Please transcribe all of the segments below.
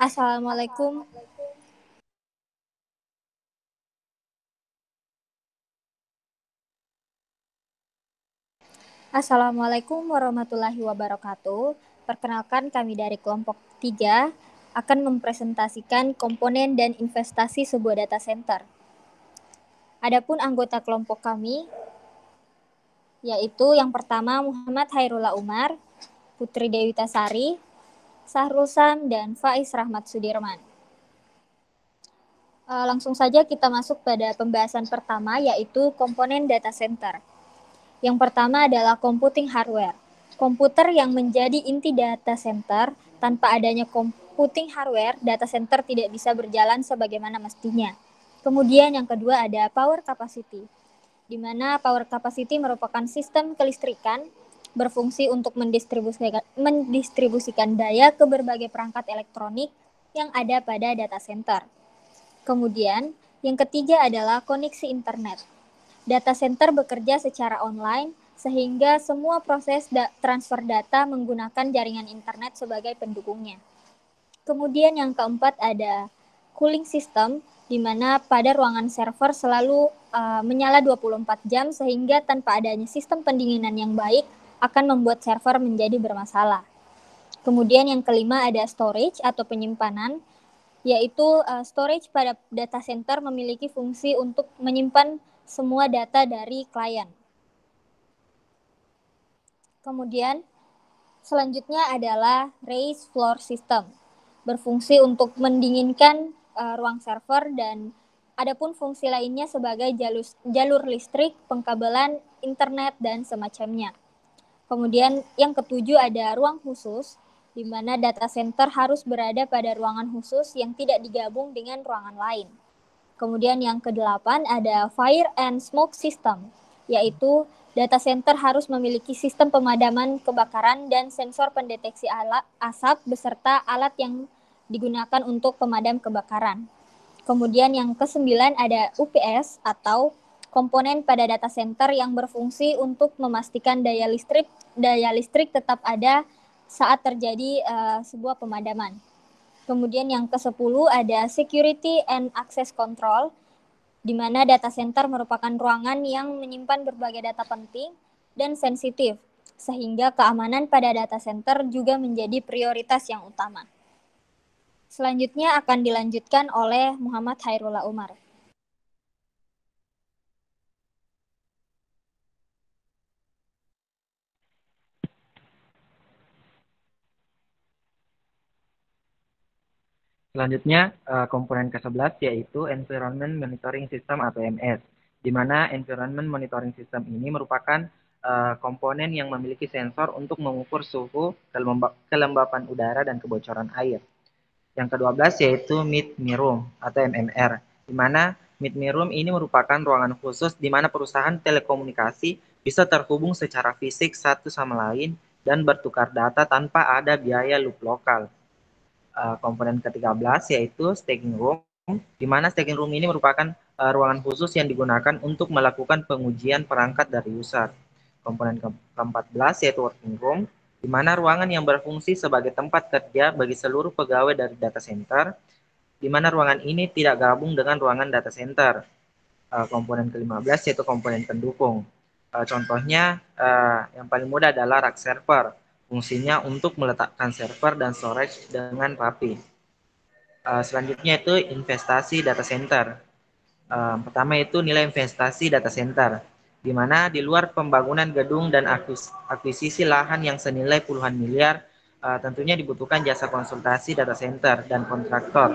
Assalamualaikum. Assalamualaikum warahmatullahi wabarakatuh. Perkenalkan kami dari kelompok 3 akan mempresentasikan komponen dan investasi sebuah data center. Adapun anggota kelompok kami yaitu yang pertama Muhammad Hairullah Umar, Putri Dewi Tasari, Sahrul Sam, dan Faiz Rahmat Sudirman. Langsung saja kita masuk pada pembahasan pertama yaitu komponen data center. Yang pertama adalah computing hardware. Komputer yang menjadi inti data center, tanpa adanya computing hardware, data center tidak bisa berjalan sebagaimana mestinya. Kemudian yang kedua ada power capacity, di mana power capacity merupakan sistem kelistrikan berfungsi untuk mendistribusikan daya ke berbagai perangkat elektronik yang ada pada data center. Kemudian, yang ketiga adalah koneksi internet. Data center bekerja secara online sehingga semua proses transfer data menggunakan jaringan internet sebagai pendukungnya. Kemudian yang keempat ada cooling system, di mana pada ruangan server selalu menyala 24 jam sehingga tanpa adanya sistem pendinginan yang baik akan membuat server menjadi bermasalah. Kemudian yang kelima ada storage atau penyimpanan, yaitu storage pada data center memiliki fungsi untuk menyimpan semua data dari klien. Kemudian selanjutnya adalah raised floor system, berfungsi untuk mendinginkan ruang server, dan adapun fungsi lainnya sebagai jalur listrik, pengkabelan internet, dan semacamnya. Kemudian yang ketujuh ada ruang khusus, di mana data center harus berada pada ruangan khusus yang tidak digabung dengan ruangan lain. Kemudian yang kedelapan ada fire and smoke system, yaitu data center harus memiliki sistem pemadaman kebakaran dan sensor pendeteksi asap beserta alat yang digunakan untuk pemadam kebakaran. Kemudian yang kesembilan ada UPS atau komponen pada data center yang berfungsi untuk memastikan daya listrik tetap ada saat terjadi sebuah pemadaman. Kemudian yang ke-10 ada security and access control, di mana data center merupakan ruangan yang menyimpan berbagai data penting dan sensitif, sehingga keamanan pada data center juga menjadi prioritas yang utama. Selanjutnya akan dilanjutkan oleh Muhammad Hairullah Umar. Selanjutnya, komponen ke-11 yaitu Environment Monitoring System atau EMS, di mana Environment Monitoring System ini merupakan komponen yang memiliki sensor untuk mengukur suhu, kelembapan udara, dan kebocoran air. Yang ke-12 yaitu Meet Me Room atau MMR, di mana Meet Me Room ini merupakan ruangan khusus di mana perusahaan telekomunikasi bisa terhubung secara fisik satu sama lain dan bertukar data tanpa ada biaya loop lokal. Komponen ke-13 yaitu staging room, di mana staging room ini merupakan ruangan khusus yang digunakan untuk melakukan pengujian perangkat dari user. Komponen ke-14 yaitu working room, di mana ruangan yang berfungsi sebagai tempat kerja bagi seluruh pegawai dari data center, di mana ruangan ini tidak gabung dengan ruangan data center. Komponen ke-15 yaitu komponen pendukung. Contohnya yang paling mudah adalah rack server. Fungsinya untuk meletakkan server dan storage dengan rapi. Selanjutnya itu investasi data center. Pertama itu nilai investasi data center, di mana di luar pembangunan gedung dan akuisisi lahan yang senilai puluhan miliar, tentunya dibutuhkan jasa konsultasi data center dan kontraktor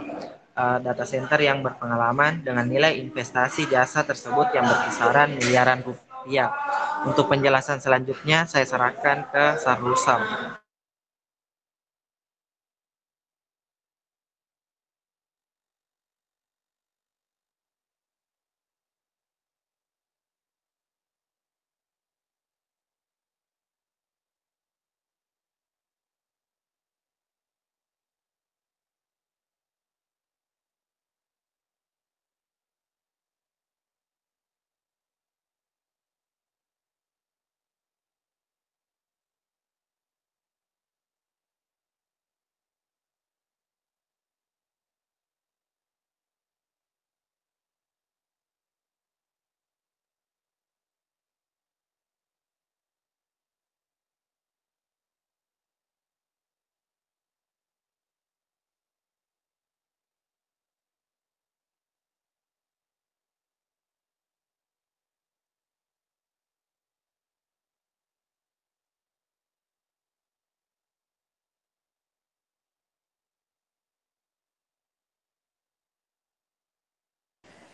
data center yang berpengalaman dengan nilai investasi jasa tersebut yang berkisaran miliaran rupiah. Untuk penjelasan selanjutnya saya serahkan ke Sahrul Sam.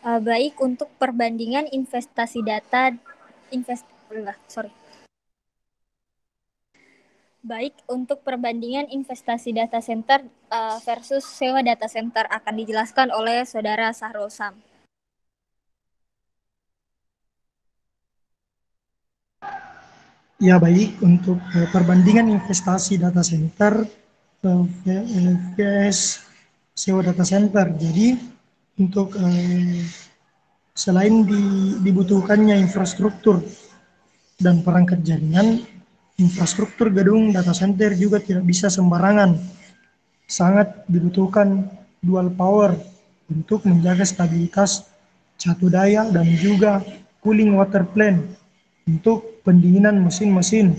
Baik untuk perbandingan investasi data invest sorry baik untuk perbandingan investasi data center versus sewa data center akan dijelaskan oleh Saudara Sahrul Sam. Ya baik, untuk perbandingan investasi data center vs sewa data center. Jadi untuk selain dibutuhkannya infrastruktur dan perangkat jaringan, infrastruktur gedung data center juga tidak bisa sembarangan. Sangat dibutuhkan dual power untuk menjaga stabilitas catu daya dan juga cooling water plant untuk pendinginan mesin-mesin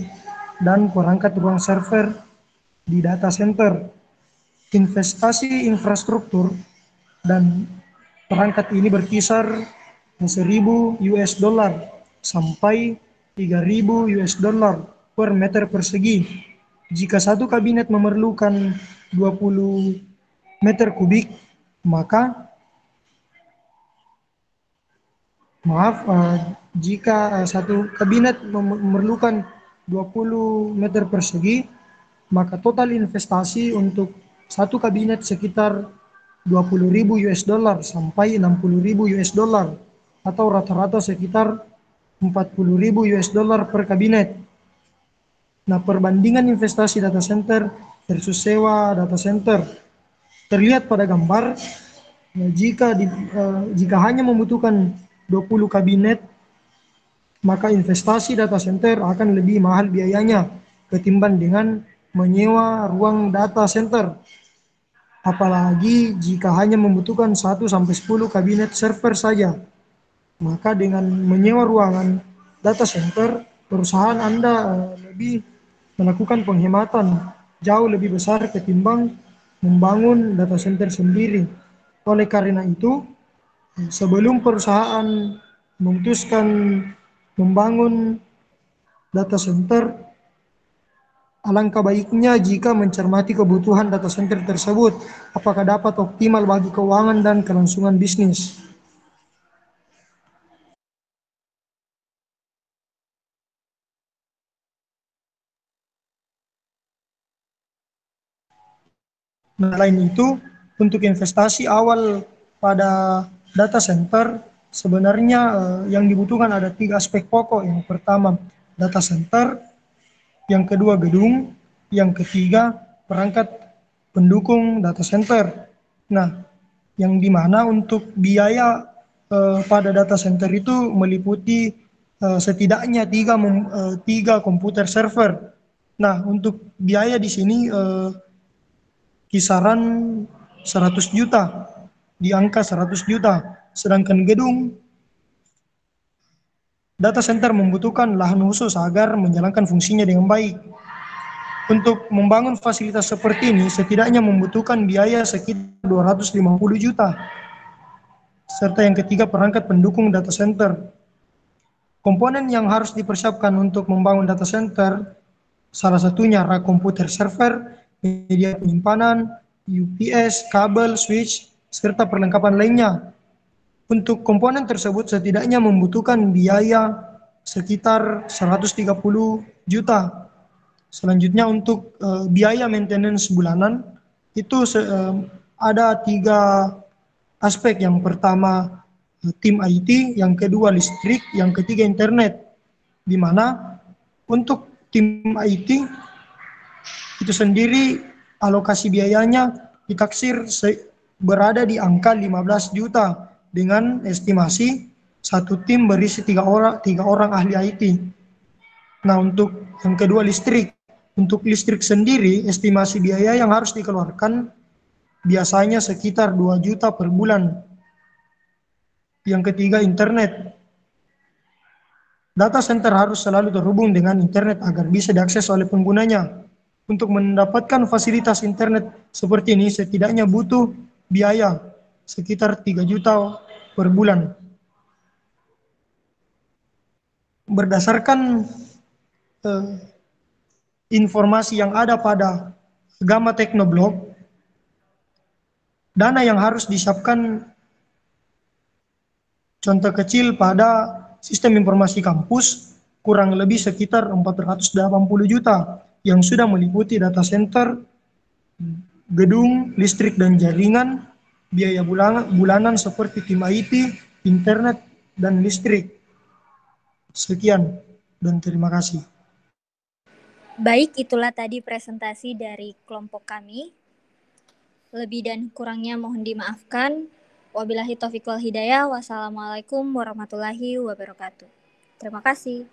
dan perangkat ruang server di data center. Investasi infrastruktur dan perangkat ini berkisar 1.000 US dollar sampai 3.000 US dollar per meter persegi. Jika satu kabinet memerlukan 20 meter kubik, maka jika satu kabinet memerlukan 20 meter persegi, maka total investasi untuk satu kabinet sekitar 20.000 US dollar sampai 60.000 US dollar atau rata-rata sekitar 40.000 US dollar per kabinet. Nah, perbandingan investasi data center versus sewa data center terlihat pada gambar. Jika hanya membutuhkan 20 kabinet, maka investasi data center akan lebih mahal biayanya ketimbang dengan menyewa ruang data center. Apalagi jika hanya membutuhkan 1 sampai 10 kabinet server saja, maka dengan menyewa ruangan data center, perusahaan Anda lebih melakukan penghematan jauh lebih besar ketimbang membangun data center sendiri. Oleh karena itu, sebelum perusahaan memutuskan membangun data center, alangkah baiknya jika mencermati kebutuhan data center tersebut, apakah dapat optimal bagi keuangan dan kelangsungan bisnis. Nah, selain itu, untuk investasi awal pada data center, sebenarnya yang dibutuhkan ada 3 aspek pokok. Yang pertama, data center, yang kedua gedung, yang ketiga perangkat pendukung data center. Nah, yang dimana untuk biaya pada data center itu meliputi setidaknya 3 komputer server. Nah, untuk biaya di sini kisaran 100 juta, di angka 100 juta. Sedangkan gedung data center membutuhkan lahan khusus agar menjalankan fungsinya dengan baik. Untuk membangun fasilitas seperti ini setidaknya membutuhkan biaya sekitar 250 juta. Serta yang ketiga perangkat pendukung data center. Komponen yang harus dipersiapkan untuk membangun data center salah satunya rak komputer server, media penyimpanan, UPS, kabel, switch, serta perlengkapan lainnya. Untuk komponen tersebut setidaknya membutuhkan biaya sekitar 130 juta. Selanjutnya untuk biaya maintenance bulanan itu ada 3 aspek. Yang pertama tim IT, yang kedua listrik, yang ketiga internet. Di mana untuk tim IT itu sendiri alokasi biayanya ditaksir berada di angka 15 juta dengan estimasi satu tim berisi 3 orang ahli IT. Nah, untuk yang kedua listrik. Untuk listrik sendiri, estimasi biaya yang harus dikeluarkan biasanya sekitar 2 juta per bulan. Yang ketiga internet. Data center harus selalu terhubung dengan internet agar bisa diakses oleh penggunanya. Untuk mendapatkan fasilitas internet seperti ini setidaknya butuh biaya sekitar 3 juta per bulan. Berdasarkan informasi yang ada pada Gamma Teknoblog, dana yang harus disiapkan Contoh kecil pada sistem informasi kampus, kurang lebih sekitar 480 juta yang sudah meliputi data center, gedung, listrik dan jaringan, biaya bulanan seperti tim IT, internet, dan listrik. Sekian, dan terima kasih. Baik, itulah tadi presentasi dari kelompok kami. Lebih dan kurangnya mohon dimaafkan. Wabillahi taufiq wal hidayah. Wassalamualaikum warahmatullahi wabarakatuh. Terima kasih.